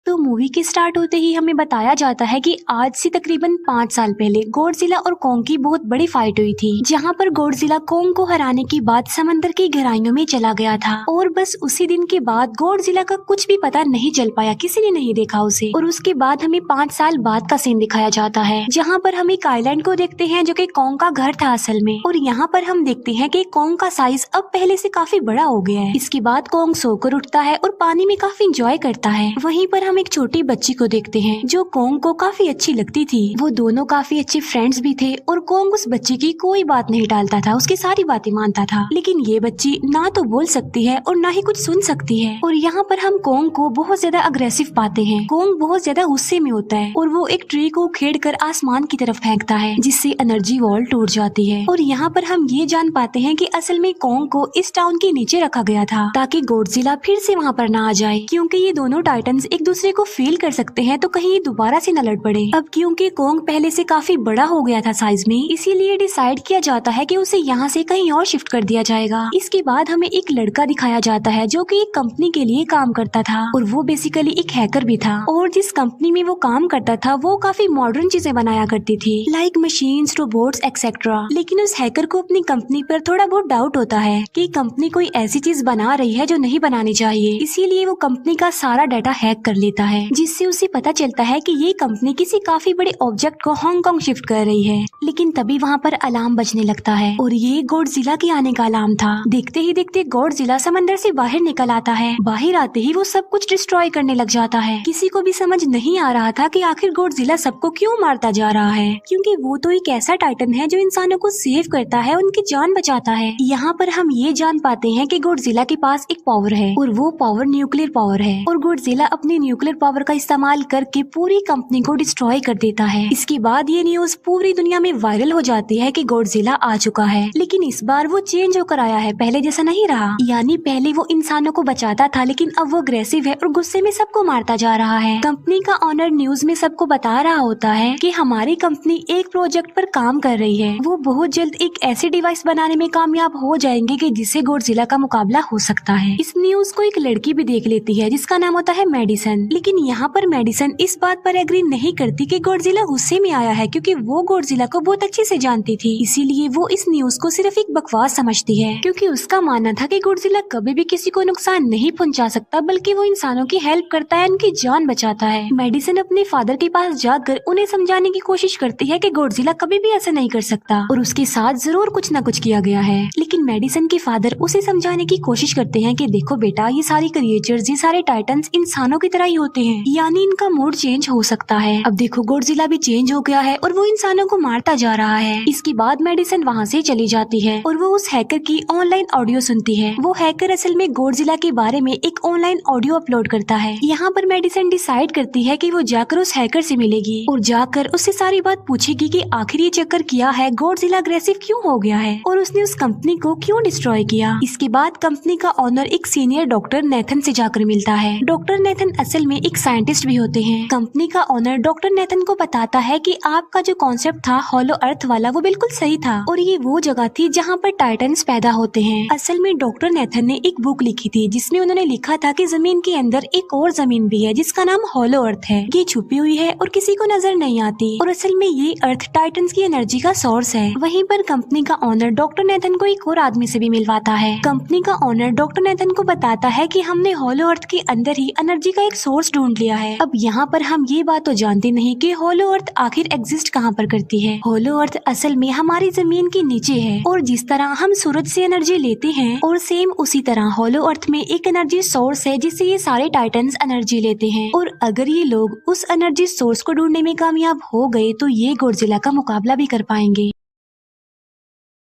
तो मूवी के स्टार्ट होते ही हमें बताया जाता है कि आज से तकरीबन 5 साल पहले गॉडजिला और कोंग की बहुत बड़ी फाइट हुई थी, जहां पर गॉडजिला कोंग को हराने के बाद समंदर की गहराइयों में चला गया था और बस उसी दिन के बाद गॉडजिला का कुछ भी पता नहीं चल पाया, किसी ने नहीं देखा उसे। और उसके बाद हमें 5 साल बाद का सीन दिखाया जाता है, जहाँ पर हम एक आइलैंड को देखते हैं जो कि कोंग का घर था असल में। और यहाँ पर हम देखते हैं कि कोंग का साइज अब पहले से काफी बड़ा हो गया है। इसके बाद कोंग सोकर उठता है और पानी में काफी इंजॉय करता है। वहीं पर हम एक छोटी बच्ची को देखते हैं जो कोंग को काफी अच्छी लगती थी। वो दोनों काफी अच्छे फ्रेंड्स भी थे और कोंग उस बच्ची की कोई बात नहीं टालता था, उसकी सारी बातें मानता था। लेकिन ये बच्ची ना तो बोल सकती है और ना ही कुछ सुन सकती है। और यहाँ पर हम कोंग को बहुत ज्यादा अग्रेसिव पाते हैं। कोंग बहुत ज्यादा गुस्से में होता है और वो एक ट्री को उखेड़कर आसमान की तरफ फेंकता है, जिससे एनर्जी वॉल टूट जाती है। और यहाँ पर हम ये जान पाते हैं कि असल में कोंग को इस टाउन के नीचे रखा गया था ताकि गॉडजिला फिर से वहाँ पर ना आ जाए, क्योंकि ये दोनों टाइटन्स एक दूसरे को फील कर सकते हैं, तो कहीं ये दोबारा से न लड़ पड़े। अब क्योंकि कोंग पहले से काफी बड़ा हो गया था साइज में, इसीलिए डिसाइड किया जाता है कि उसे यहाँ से कहीं और शिफ्ट कर दिया जाएगा। इसके बाद हमें एक लड़का दिखाया जाता है जो कि एक कंपनी के लिए काम करता था और वो बेसिकली एक हैकर भी था। और जिस कंपनी में वो काम करता था वो काफी मॉडर्न चीजें बनाया करती थी, लाइक मशीन्स, रोबोट्स एक्सेट्रा। लेकिन उस हैकर को अपनी कंपनी पर थोड़ा बहुत डाउट होता है कि कंपनी कोई ऐसी चीज बना रही है जो नहीं बनानी चाहिए, इसीलिए वो कंपनी का सारा डाटा हैक कर लेता है, जिससे उसे पता चलता है कि ये कंपनी किसी काफी बड़े ऑब्जेक्ट को हांगकांग शिफ्ट कर रही है। लेकिन तभी वहाँ पर अलार्म बजने लगता है और ये गॉडजिला के आने का अलार्म था। देखते ही देखते गॉडजिला समंदर से बाहर निकल आता है। बाहर आते ही वो सब कुछ डिस्ट्रॉय करने लग जाता है। किसी को भी समझ नहीं आ रहा था कि आखिर गॉडजिला सबको क्यों मारता जा रहा है, क्योंकि वो तो एक ऐसा टाइटन है जो इंसानों को सेव करता है, उनकी जान बचाता है। यहाँ पर हम ये जान पाते हैं कि गॉडजिला के पास एक पावर है और वो पावर न्यूक्लियर पावर है। और गॉडजिला अपनी न्यूक्लियर पावर का इस्तेमाल करके पूरी कंपनी को डिस्ट्रॉय कर देता है। इसके बाद ये न्यूज पूरी दुनिया में वायरल हो जाती है कि गॉडजिला आ चुका है, लेकिन इस बार वो चेंज होकर आया है, पहले जैसा नहीं रहा। यानी पहले वो इंसानों को बचाता था, लेकिन अब वो अग्रेसिव है और गुस्से में सबको मारता जा रहा है। कंपनी का ऑनर न्यूज में सबको बता रहा होता है कि हमारी कंपनी एक प्रोजेक्ट पर काम कर रही है। वो बहुत जल्द एक ऐसी डिवाइस बनाने में कामयाब हो जाएंगे कि जिससे गॉडजिला का मुकाबला हो सकता है। इस न्यूज को एक लड़की भी देख लेती है जिसका नाम होता है मेडिसन। लेकिन यहाँ पर मेडिसन इस बात पर एग्री नहीं करती कि गॉडजिला गुस्से में आया है, क्योंकि वो गॉडजिला को बहुत अच्छे से जानती थी। इसीलिए वो इस न्यूज को सिर्फ एक बकवास समझती है, क्योंकि उसका मानना था कि गॉडजिला कभी भी किसी को नुकसान नहीं पहुंचा सकता, बल्कि वो इंसानों की हेल्प करता है, उनकी जान बचाता है। मेडिसन अपने फादर के पास जाकर उन्हें समझाने की कोशिश करती है कि गॉडजिला कभी भी ऐसा नहीं कर सकता और उसके साथ जरूर कुछ न कुछ किया गया है। लेकिन मेडिसन के फादर उसे समझाने की कोशिश करते हैं कि देखो बेटा, ये सारी क्रिएचर्स, ये सारे टाइटन्स इंसानों की तरह ही होते हैं, यानी इनका मूड चेंज हो सकता है। अब देखो गॉडजिला भी चेंज हो गया है और वो इंसानों को मारता जा रहा है। इसके बाद मेडिसन वहाँ से चली जाती है और वो उस हैकर की ऑनलाइन ऑडियो सुनती है। वो हैकर असल में गॉडजिला के बारे में एक ऑनलाइन ऑडियो अपलोड करता है। यहाँ पर मेडिसन डिसाइड करती है कि वो जाकर उस हैकर से मिलेगी और जाकर उससे सारी बात पूछेगी कि आखिर ये चक्कर किया है, गॉडजिला अग्रेसिव क्यों हो गया है और उसने उस कंपनी को क्यों डिस्ट्रॉय किया। इसके बाद कंपनी का ऑनर एक सीनियर डॉक्टर नेथन से जाकर मिलता है। डॉक्टर नेथन असल में एक साइंटिस्ट भी होते हैं। कंपनी का ऑनर डॉक्टर नेथन को बताता है कि आपका जो कॉन्सेप्ट था हॉलो अर्थ वाला, वो बिल्कुल सही था और ये वो जगह थी जहाँ पर टाइटन्स पैदा होते हैं। असल में डॉक्टर नेथन ने एक बुक लिखी थी जिसमें उन्होंने लिखा था कि जमीन के अंदर एक और जमीन भी है जिसका नाम हॉलो अर्थ है। ये छुपी हुई है और किसी को नजर नहीं आती और असल में ये अर्थ टाइटन्स की एनर्जी का सोर्स है। वहीं पर कंपनी का ऑनर डॉक्टर नेथन को एक और आदमी से भी मिलवाता है। कंपनी का ऑनर डॉक्टर नेथन को बताता है कि हमने हॉलो अर्थ के अंदर ही एनर्जी का एक सोर्स ढूंढ लिया है। अब यहाँ पर हम ये बात तो जानते नहीं कि हॉलो अर्थ आखिर एग्जिस्ट कहाँ पर करती है। हॉलो अर्थ असल में हमारी जमीन के नीचे है और जिस तरह हम सूरज से एनर्जी लेते हैं और सेम उसी तरह हॉलो अर्थ में एक एनर्जी सोर्स है जिससे ये सारे टाइटन्स एनर्जी लेते हैं। और अगर ये लोग उस एनर्जी सोर्स को ढूंढने में कामयाब हो गए तो ये गॉडजिला का मुकाबला भी कर पाएंगे।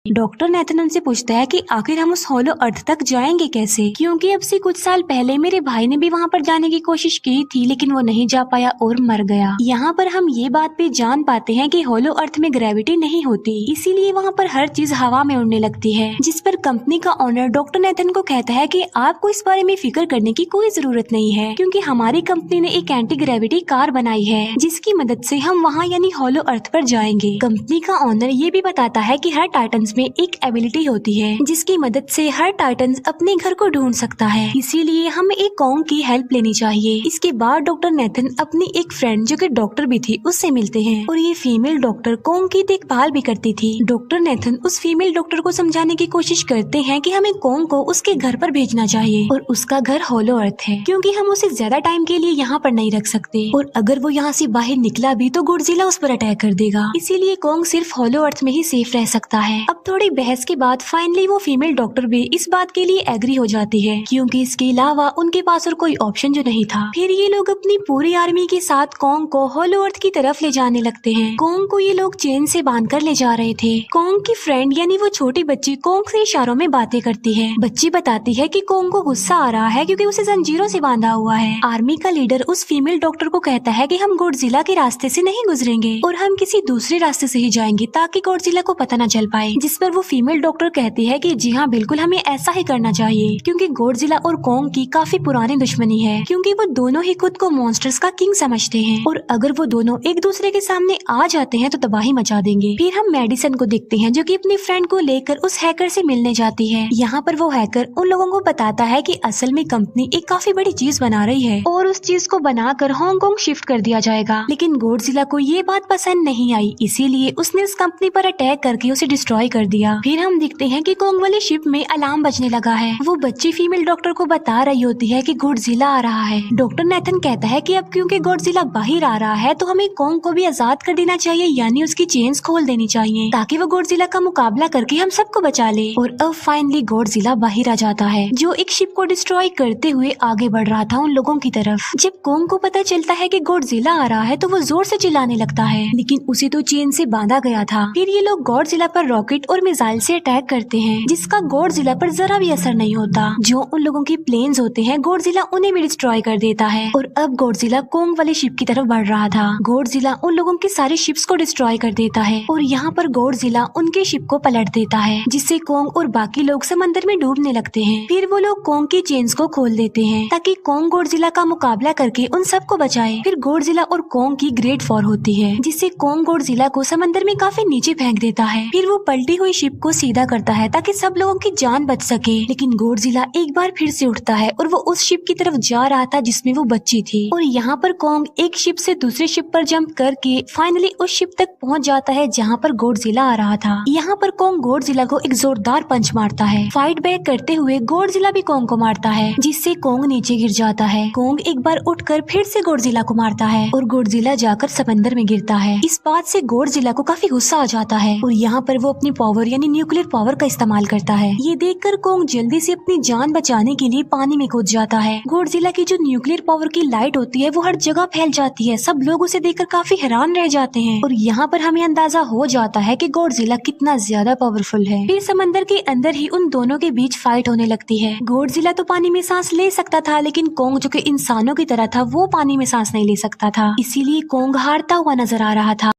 डॉक्टर नेथन उनसे पूछता है कि आखिर हम उस हॉलो अर्थ तक जाएंगे कैसे, क्योंकि अब से कुछ साल पहले मेरे भाई ने भी वहाँ पर जाने की कोशिश की थी लेकिन वो नहीं जा पाया और मर गया। यहाँ पर हम ये बात भी जान पाते हैं कि हॉलो अर्थ में ग्रेविटी नहीं होती, इसीलिए वहाँ पर हर चीज हवा में उड़ने लगती है। जिस पर कंपनी का ऑनर डॉक्टर नेथन को कहता है कि आपको इस बारे में फिक्र करने की कोई जरूरत नहीं है, क्योंकि हमारी कंपनी ने एक एंटी ग्रेविटी कार बनाई है जिसकी मदद से हम वहाँ यानी हॉलो अर्थ पर जाएंगे। कंपनी का ऑनर ये भी बताता है कि हर टाइटन्स में एक एबिलिटी होती है जिसकी मदद से हर टाइटन अपने घर को ढूंढ सकता है, इसीलिए हमें एक कॉन्ग की हेल्प लेनी चाहिए। इसके बाद डॉक्टर नेथन अपनी एक फ्रेंड जो कि डॉक्टर भी थी उससे मिलते हैं और ये फीमेल डॉक्टर कॉन्ग की देखभाल भी करती थी। डॉक्टर नेथन उस फीमेल डॉक्टर को समझाने की कोशिश करते हैं कि हमें कॉन्ग को उसके घर पर भेजना चाहिए और उसका घर होलो अर्थ है क्योंकि हम उसे ज्यादा टाइम के लिए यहाँ पर नहीं रख सकते और अगर वो यहाँ से बाहर निकला भी तो गॉडजिला उस पर अटैक कर देगा, इसीलिए कॉन्ग सिर्फ होलो अर्थ में ही सेफ रह सकता है। अब थोड़ी बहस के बाद फाइनली वो फीमेल डॉक्टर भी इस बात के लिए एग्री हो जाती है क्योंकि इसके अलावा उनके पास और कोई ऑप्शन जो नहीं था। फिर ये लोग अपनी पूरी आर्मी के साथ कॉन्ग को होलो अर्थ की तरफ ले जाने लगते हैं। कॉन्ग को ये लोग चेन से बांधकर ले जा रहे थे। कॉन्ग की फ्रेंड यानी वो छोटी बच्ची कॉन्ग से इशारों में बातें करती है। बच्ची बताती है कि कॉन्ग को गुस्सा आ रहा है क्योंकि उसे जंजीरों से बांधा हुआ है। आर्मी का लीडर उस फीमेल डॉक्टर को कहता है कि हम गॉडजिला के रास्ते से नहीं गुजरेंगे और हम किसी दूसरे रास्ते से ही जाएंगे ताकि गॉडजिला को पता न चल पाए, जिस पर वो फीमेल डॉक्टर कहती है कि जी हाँ बिल्कुल हमें ऐसा ही करना चाहिए क्योंकि गॉडजिला और कॉन्ग की काफी पुरानी दुश्मनी है क्योंकि वो दोनों ही खुद को मॉन्स्टर्स का किंग समझते हैं और अगर वो दोनों एक दूसरे के सामने आ जाते हैं तो तबाही मचा देंगे। फिर हम मेडिसन को देखते हैं जो कि अपनी फ्रेंड को लेकर उस हैकर से मिलने जाती है। यहाँ पर वो हैकर उन लोगों को बताता है कि असल में कंपनी एक काफी बड़ी चीज बना रही है और उस चीज को बनाकर हांगकांग शिफ्ट कर दिया जाएगा, लेकिन गॉडजिला को ये बात पसंद नहीं आई, इसीलिए उसने उस कंपनी पर अटैक करके उसे डिस्ट्रॉय कर दिया। फिर हम देखते हैं कि कॉन्ग वाली शिप में अलार्म बजने लगा है। वो बच्ची फीमेल डॉक्टर को बता रही होती है कि गॉडजिला आ रहा है। डॉक्टर नेथन कहता है कि अब क्योंकि गॉडजिला बाहर आ रहा है तो हमें कॉन्ग को भी आजाद कर देना चाहिए, यानी उसकी चेन्स खोल देनी चाहिए ताकि वो गॉडजिला का मुकाबला करके हम सबको बचा ले। और अब फाइनली गॉडजिला बाहर आ जाता है जो एक शिप को डिस्ट्रॉय करते हुए आगे बढ़ रहा था उन लोगों की तरफ। जब कॉन्ग को पता चलता है कि गॉडजिला आ रहा है तो वो जोर से चिल्लाने लगता है, लेकिन उसे तो चेन से बांधा गया था। फिर ये लोग गॉडजिला पर रॉकेट और मिसाइल से अटैक करते हैं जिसका गॉडजिला पर जरा भी असर नहीं होता। जो उन लोगों की प्लेन्स होते हैं गॉडजिला उन्हें भी डिस्ट्रॉय कर देता है और अब गॉडजिला कॉन्ग वाली शिप की तरफ बढ़ रहा था। गॉडजिला उन लोगों की सारी शिप्स को डिस्ट्रॉय कर देता है और यहाँ पर गॉडजिला उनके शिप को पलट देता है जिससे कॉन्ग और बाकी लोग समंदर में डूबने लगते हैं। फिर वो लोग कॉन्ग की चेन्स को खोल देते हैं ताकि कॉन्ग गॉडजिला का मुकाबला करके उन सबको बचाए। फिर गॉडजिला और कॉन्ग की ग्रेट वॉर होती है जिससे कॉन्ग गॉडजिला को समंदर में काफी नीचे फेंक देता है। फिर वो पलटी हुई शिप को सीधा करता है ताकि सब लोगों की जान बच सके, लेकिन गॉडजिला एक बार फिर से उठता है और वो उस शिप की तरफ जा रहा था जिसमें वो बच्ची थी। और यहाँ पर कॉन्ग एक शिप से दूसरी शिप पर जंप करके फाइनली उस शिप तक पहुँच जाता है जहाँ पर गॉडजिला आ रहा था। यहाँ पर कॉन्ग गॉडजिला को एक जोरदार पंच मारता है। फाइट बैक करते हुए गॉडजिला भी कॉन्ग को मारता है जिससे कॉन्ग नीचे गिर जाता है। कॉन्ग एक बार उठकर फिर से गॉडजिला को मारता है और गॉडजिला जाकर समंदर में गिरता है। इस बात से गॉडजिला को काफी गुस्सा आ जाता है और यहाँ पर वो अपनी पावर यानी न्यूक्लियर पावर का इस्तेमाल करता है। ये देखकर कॉन्ग जल्दी से अपनी जान बचाने के लिए पानी में कूद जाता है। गॉडजिला की जो न्यूक्लियर पावर की लाइट होती है वो हर जगह फैल जाती है। सब लोग उसे देखकर काफी हैरान रह जाते हैं और यहाँ पर हमें अंदाजा हो जाता है कि गॉडजिला कितना ज्यादा पावरफुल है। फिर समंदर के अंदर ही उन दोनों के बीच फाइट होने लगती है। गॉडजिला तो पानी में सांस ले सकता था, लेकिन कॉन्ग जो कि इंसानों की तरह था वो पानी में सांस नहीं ले सकता था, इसीलिए कॉन्ग हारता हुआ नजर आ रहा था।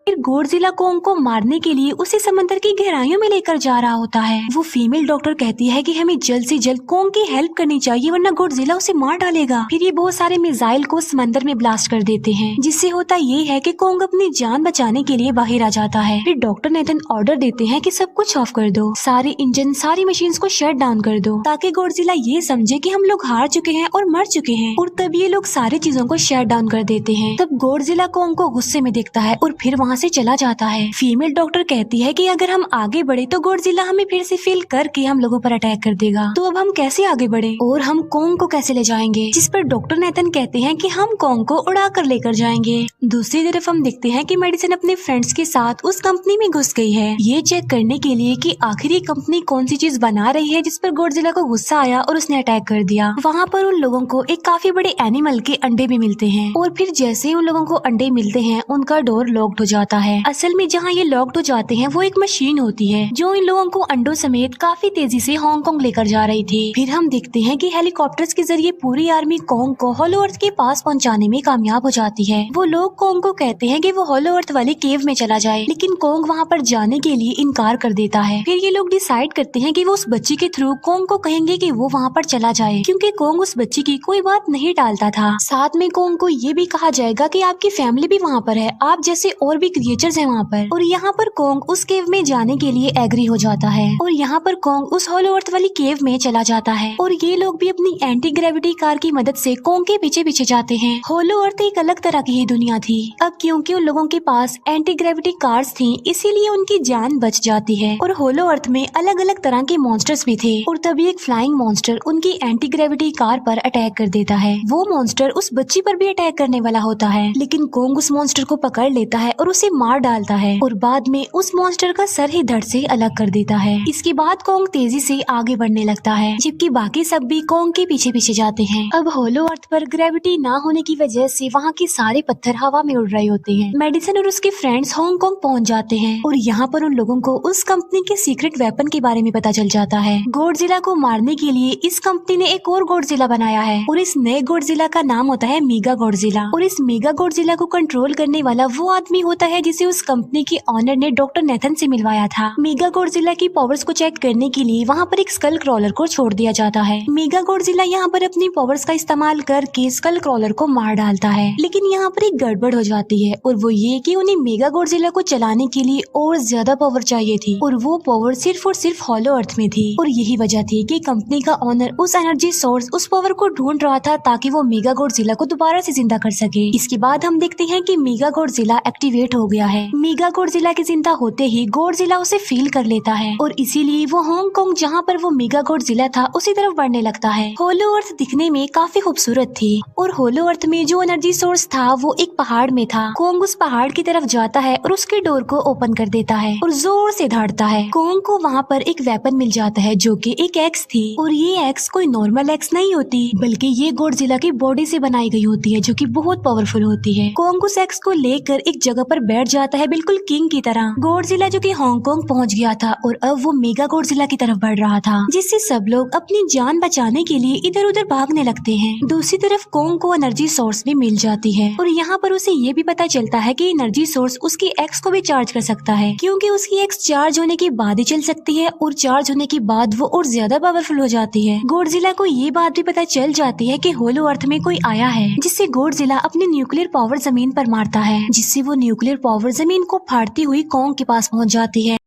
फिर गॉडजिला कॉन्ग को मारने के लिए उसे समंदर की गहराइयों में लेकर जा रहा होता है। वो फीमेल डॉक्टर कहती है कि हमें जल्द से जल्द कॉन्ग की हेल्प करनी चाहिए वरना गॉडजिला उसे मार डालेगा। फिर ये बहुत सारे मिसाइल को समंदर में ब्लास्ट कर देते हैं जिससे होता ये है कि कॉन्ग अपनी जान बचाने के लिए बाहर आ जाता है। फिर डॉक्टर नेथन ऑर्डर देते हैं कि सब कुछ ऑफ कर दो, सारे इंजन सारी मशीन को शट डाउन कर दो ताकि गॉडजिला ये समझे कि हम लोग हार चुके हैं और मर चुके हैं। और तब ये लोग सारी चीजों को शट डाउन कर देते हैं। तब गॉडजिला कॉन्ग को गुस्से में देखता है और फिर वहाँ से चला जाता है। फीमेल डॉक्टर कहती है कि अगर हम आगे बढ़े तो गॉडजिला हमें फिर से फेल करके हम लोगों पर अटैक कर देगा, तो अब हम कैसे आगे बढ़े और हम कॉन्ग को कैसे ले जाएंगे। जिस पर डॉक्टर नेथन कहते हैं कि हम कॉन्ग को उड़ा कर लेकर जाएंगे। दूसरी तरफ हम देखते हैं कि मेडिसन अपने फ्रेंड्स के साथ उस कंपनी में घुस गई है ये चेक करने के लिए कि आखिर ये कंपनी कौन सी चीज बना रही है जिस पर गॉडजिला को गुस्सा आया और उसने अटैक कर दिया। वहाँ पर उन लोगों को एक काफी बड़े एनिमल के अंडे भी मिलते हैं और फिर जैसे ही उन लोगों को अंडे मिलते हैं उनका डोर लॉक्ड हो जाता है। असल में जहाँ ये लॉक्ड हो जाते हैं वो एक मशीन होती है जो इन लोगों को अंडों समेत काफी तेजी से हांगकांग लेकर जा रही थी। फिर हम देखते हैं कि हेलीकॉप्टर्स के जरिए पूरी आर्मी कॉन्ग को होलो अर्थ के पास पहुंचाने में कामयाब हो जाती है। वो लोग कॉन्ग को कहते हैं कि वो होलो अर्थ वाली केव में चला जाए, लेकिन कॉन्ग वहाँ पर जाने के लिए इनकार कर देता है। फिर ये लोग डिसाइड करते हैं कि वो उस बच्ची के थ्रू कॉन्ग को कहेंगे कि वो वहाँ पर चला जाए, क्योंकि कॉन्ग उस बच्ची की कोई बात नहीं टालता था। साथ में कॉन्ग को ये भी कहा जाएगा कि आपकी फैमिली भी वहाँ पर है, आप जैसे और भी क्रिएचर्स हैं वहाँ पर। और यहाँ पर कोंग उस केव में जाने के लिए एग्री हो जाता है और यहाँ पर कोंग उस होलो अर्थ वाली केव में चला जाता है और ये लोग भी अपनी एंटी ग्रेविटी कार की मदद से कोंग के पीछे पीछे जाते हैं। होलो अर्थ एक अलग तरह की ही दुनिया थी। अब क्योंकि उन लोगों के पास एंटी ग्रेविटी कार्स थी इसीलिए उनकी जान बच जाती है। और होलो अर्थ में अलग अलग तरह के मॉन्स्टर्स भी थे और तभी एक फ्लाइंग मॉन्स्टर उनकी एंटी ग्रेविटी कार पर अटैक कर देता है। वो मॉन्स्टर उस बच्ची पर भी अटैक करने वाला होता है लेकिन कोंग उस मॉन्स्टर को पकड़ लेता है और उसे मार डालता है और बाद में उस मॉन्स्टर का सर ही धड़ से अलग कर देता है। इसके बाद कोंग तेजी से आगे बढ़ने लगता है जबकि बाकी सब भी कोंग के पीछे पीछे जाते हैं। अब होलो अर्थ पर ग्रेविटी ना होने की वजह से वहाँ के सारे पत्थर हवा में उड़ रहे होते हैं। मेडिसन और उसके फ्रेंड्स हांगकांग पहुँच जाते हैं और यहाँ पर उन लोगों को उस कंपनी के सीक्रेट वेपन के बारे में पता चल जाता है। गॉडजिला को मारने के लिए इस कंपनी ने एक और गॉडजिला बनाया है और इस नए गॉडजिला का नाम होता है मेगा गॉडजिला। और इस मेगा गॉडजिला को कंट्रोल करने वाला वो आदमी होता है जिसे उस कंपनी के ऑनर ने डॉक्टर नेथन से मिलवाया था। मेगा गॉडजिला की पावर्स को चेक करने के लिए वहाँ पर एक स्कल क्रॉलर को छोड़ दिया जाता है। मेगा गॉडजिला यहाँ पर अपनी पावर्स का इस्तेमाल करके स्कल क्रॉलर को मार डालता है लेकिन यहाँ पर एक गड़बड़ हो जाती है और वो ये कि उन्हें मेगा गॉडजिला को चलाने के लिए और ज्यादा पावर चाहिए थी और वो पावर सिर्फ और सिर्फ होलो अर्थ में थी। और यही वजह थी कि कंपनी का ऑनर उस एनर्जी सोर्स उस पावर को ढूंढ रहा था ताकि वो मेगा गॉडजिला को दोबारा से जिंदा कर सके। इसके बाद हम देखते हैं कि मेगा गॉडजिला एक्टिवेट हो गया है। मेगा गॉडजिला के जिंदा होते ही गॉडजिला उसे फील कर लेता है और इसीलिए वो हांगकांग जहाँ पर वो मेगा गॉडजिला था उसी तरफ बढ़ने लगता है। होलो अर्थ दिखने में काफी खूबसूरत थी और होलो अर्थ में जो एनर्जी सोर्स था वो एक पहाड़ में था। कोंग उस पहाड़ की तरफ जाता है और उसके डोर को ओपन कर देता है और जोर से धाड़ता है। कोंग को वहाँ पर एक वेपन मिल जाता है जो कि एक एक्स थी और ये एक्स कोई नॉर्मल एक्स नहीं होती बल्कि ये गॉडजिला की बॉडी से बनाई गई होती है जो कि बहुत पावरफुल होती है। कोंग उस एक्स को लेकर एक जगह पर बैठ जाता है बिल्कुल किंग की तरह। गॉडजिला जो कि हांगकांग पहुंच गया था और अब वो मेगा गॉडजिला की तरफ बढ़ रहा था जिससे सब लोग अपनी जान बचाने के लिए इधर उधर भागने लगते हैं। दूसरी तरफ कोंग को एनर्जी सोर्स भी मिल जाती है और यहाँ पर उसे ये भी पता चलता है कि एनर्जी सोर्स उसकी एक्स को भी चार्ज कर सकता है क्योंकि उसकी एक्स चार्ज होने के बाद ही चल सकती है और चार्ज होने के बाद वो और ज्यादा पावरफुल हो जाती है। गॉडजिला को ये बात भी पता चल जाती है कि होलो अर्थ में कोई आया है जिससे गॉडजिला अपनी न्यूक्लियर पावर जमीन पर मारता है जिससे वो न्यूक्लियर पावर जमीन को फाड़ती हुई कोंग के पास पहुँच जाती है।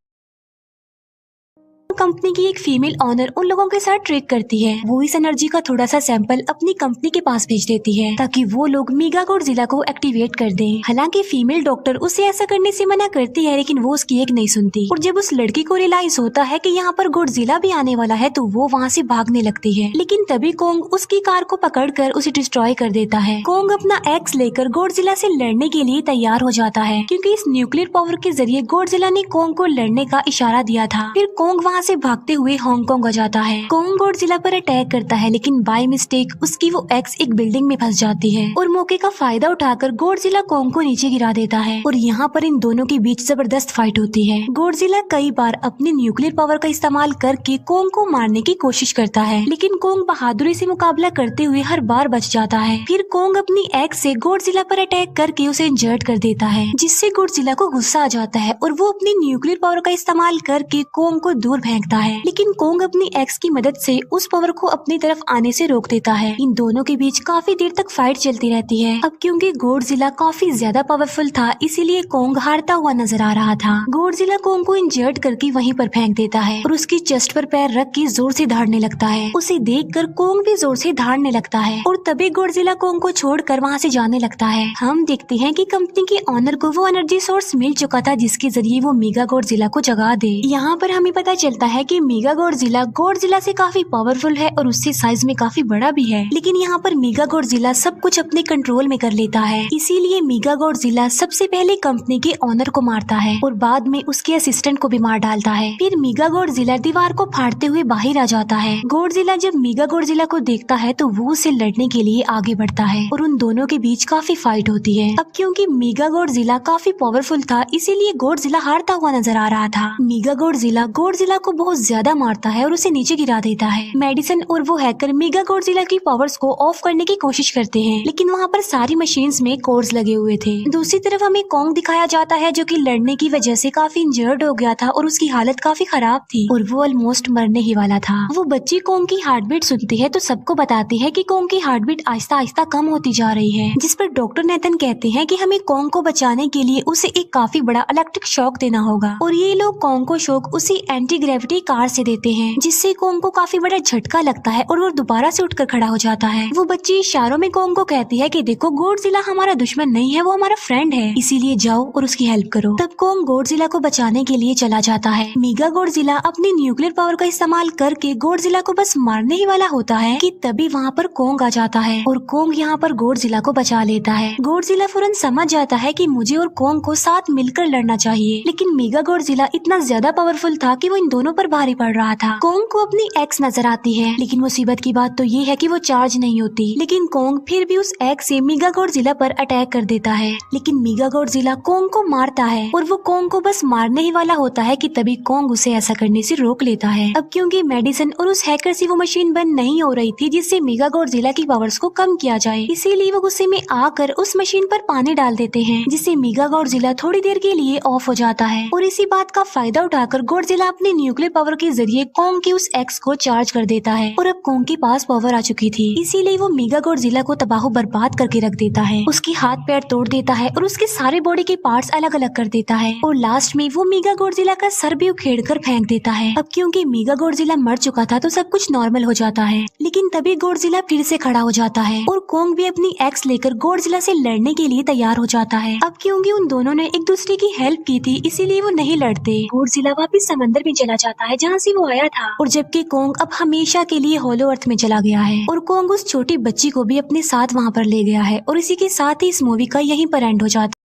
कंपनी की एक फीमेल ऑनर उन लोगों के साथ ट्रेक करती है। वो इस एनर्जी का थोड़ा सा सैंपल अपनी कंपनी के पास भेज देती है ताकि वो लोग मेगा गॉडजिला को एक्टिवेट कर दें। हालांकि फीमेल डॉक्टर उसे ऐसा करने से मना करती है लेकिन वो उसकी एक नहीं सुनती और जब उस लड़की को रियलाइज होता है कि यहाँ पर गॉडजिला भी आने वाला है तो वो वहाँ से भागने लगती है लेकिन तभी कोंग उसकी कार को पकड़कर उसे डिस्ट्रॉय कर देता है। कोंग अपना एक्स लेकर गॉडजिला से लड़ने के लिए तैयार हो जाता है क्योंकि इस न्यूक्लियर पावर के जरिए गॉडजिला ने कोंग को लड़ने का इशारा दिया था। फिर कोंग वहाँ से भागते हुए हांगकांग आ जाता है। कोंग गॉडजिला पर अटैक करता है लेकिन बाय मिस्टेक उसकी वो एक्स एक बिल्डिंग में फंस जाती है और मौके का फायदा उठाकर गॉडजिला कोंग को नीचे गिरा देता है और यहाँ पर इन दोनों के बीच जबरदस्त फाइट होती है। गॉडजिला कई बार अपनी न्यूक्लियर पावर का इस्तेमाल करके कोंग को मारने की कोशिश करता है लेकिन कोंग बहादुरी से मुकाबला करते हुए हर बार बच जाता है। फिर कोंग अपनी एक्स से गॉडजिला पर अटैक करके उसे इंजर्ड कर देता है जिससे गॉडजिला को गुस्सा आ जाता है और वो अपनी न्यूक्लियर पावर का इस्तेमाल करके कोंग को दूर फेंकता है लेकिन कोंग अपनी एक्स की मदद से उस पावर को अपनी तरफ आने से रोक देता है। इन दोनों के बीच काफी देर तक फाइट चलती रहती है। अब क्योंकि गॉडजिला काफी ज्यादा पावरफुल था इसीलिए कोंग हारता हुआ नजर आ रहा था। गॉडजिला कोंग को इंजर्ड करके वहीं पर फेंक देता है और उसकी चेस्ट पर पैर रख के जोर से धाड़ने लगता है। उसे देखकर कोंग भी जोर से धाड़ने लगता है और तभी गॉडजिला कोंग को छोड़कर वहाँ से जाने लगता है। हम देखते हैं कि कंपनी के ऑनर को वो एनर्जी सोर्स मिल चुका था जिसके जरिए वो मेगा गॉडजिला को जगा दे। यहाँ पर हमें पता चलता है कि मेगा गॉडजिला से काफी पावरफुल है और उससे साइज में काफी बड़ा भी है लेकिन यहाँ पर मेगा गॉडजिला सब कुछ अपने कंट्रोल में कर लेता है। इसीलिए मेगा गॉडजिला सबसे पहले कंपनी के ऑनर को मारता है और बाद में उसके असिस्टेंट को भी मार डालता है। फिर मेगा गॉडजिला दीवार को फाड़ते हुए बाहर आ जाता है। गॉडजिला जब मेगा गॉडजिला को देखता है तो वो उससे लड़ने के लिए आगे बढ़ता है और उन दोनों के बीच काफी फाइट होती है। अब क्योंकि मेगा गॉडजिला काफी पावरफुल था इसीलिए गॉडजिला हारता हुआ नजर आ रहा था। मेगा गॉडजिला को बहुत ज्यादा मारता है और उसे नीचे गिरा देता है। मेडिसन और वो हैकर मेगा गॉडजिला की पावर्स को ऑफ करने की कोशिश करते हैं, लेकिन वहाँ पर सारी मशीन्स में कोड्स लगे हुए थे। दूसरी तरफ हमें कॉन्ग दिखाया जाता है जो कि लड़ने की वजह से काफी इंजर्ड हो गया था और उसकी हालत काफी खराब थी और वो ऑलमोस्ट मरने ही वाला था। वो बच्ची कॉन्ग की हार्ट बीट सुनती है तो सबको बताती है कि कॉन्ग की हार्ट बीट आहिस्ता आहिस्ता कम होती जा रही है, जिस पर डॉक्टर नेथन कहते हैं कि हमें कॉन्ग को बचाने के लिए उसे एक काफी बड़ा इलेक्ट्रिक शॉक देना होगा और ये लोग कॉन्ग को शॉक उसी एंटी ग्रेविटी कार से देते हैं, जिससे कॉन्ग को काफी बड़ा झटका लगता है और वो दोबारा से उठकर खड़ा हो जाता है। वो बच्ची इशारों में कॉन्ग को कहती है कि देखो गॉडजिला हमारा दुश्मन नहीं है, वो हमारा फ्रेंड है, इसीलिए जाओ और उसकी हेल्प करो। तब कॉन्ग गॉडजिला को बचाने के लिए चला जाता है। मेगा गॉडजिला अपनी न्यूक्लियर पावर का इस्तेमाल करके गॉडजिला को बस मारने ही वाला होता है कि तभी वहाँ पर कॉन्ग आ जाता है और कॉन्ग यहाँ पर गॉडजिला को बचा लेता है। गॉडजिला फौरन समझ जाता है कि मुझे और कॉन्ग को साथ मिलकर लड़ना चाहिए, लेकिन मेगा गॉडजिला इतना ज्यादा पावरफुल था कि वो इन दोनों पर भारी पड़ रहा था। कॉन्ग को अपनी एक्स नजर आती है, लेकिन मुसीबत की बात तो ये है कि वो चार्ज नहीं होती, लेकिन कॉन्ग फिर भी उस एक्स से मेगा गॉडजिला पर अटैक कर देता है। लेकिन मेगा गॉडजिला कॉन्ग को मारता है और वो कॉन्ग को बस मारने ही वाला होता है कि तभी कॉन्ग उसे ऐसा करने से रोक लेता है। अब क्योंकि मेडिसन और उस हैकर से वो मशीन बंद नहीं हो रही थी जिससे मेगा गॉडजिला की पावर्स को कम किया जाए, इसीलिए वो गुस्से में आकर उस मशीन पर पानी डाल देते हैं, जिससे मेगा गॉडजिला थोड़ी देर के लिए ऑफ हो जाता है और इसी बात का फायदा उठाकर गॉडजिला अपनी न्यूक्लियर पावर के जरिए कॉन्ग के उस एक्स को चार्ज कर देता है और अब कॉन्ग के पास पावर आ चुकी थी, इसीलिए वो मेगा गॉडजिला को तबाह बर्बाद करके रख देता है। उसके हाथ पैर तोड़ देता है और उसके सारे बॉडी के पार्ट्स अलग अलग कर देता है और लास्ट में वो मेगा गॉडजिला का सर भी उखेड़ कर फेंक देता है। अब क्योंकि मेगा गॉडजिला मर चुका था तो सब कुछ नॉर्मल हो जाता है, लेकिन तभी गॉडजिला फिर से खड़ा हो जाता है और कॉन्ग भी अपनी एक्स लेकर गॉडजिला से लड़ने के लिए तैयार हो जाता है। अब क्योंकि उन दोनों ने एक दूसरे की हेल्प की थी इसीलिए वो नहीं लड़ते। गॉडजिला वापस समंदर में चला जाता है जहाँ से वो आया था और जबकि कॉन्ग अब हमेशा के लिए होलो अर्थ में चला गया है और कॉन्ग उस छोटी बच्ची को भी अपने साथ वहाँ पर ले गया है और इसी के साथ ही इस मूवी का यहीं पर एंड हो जाता है।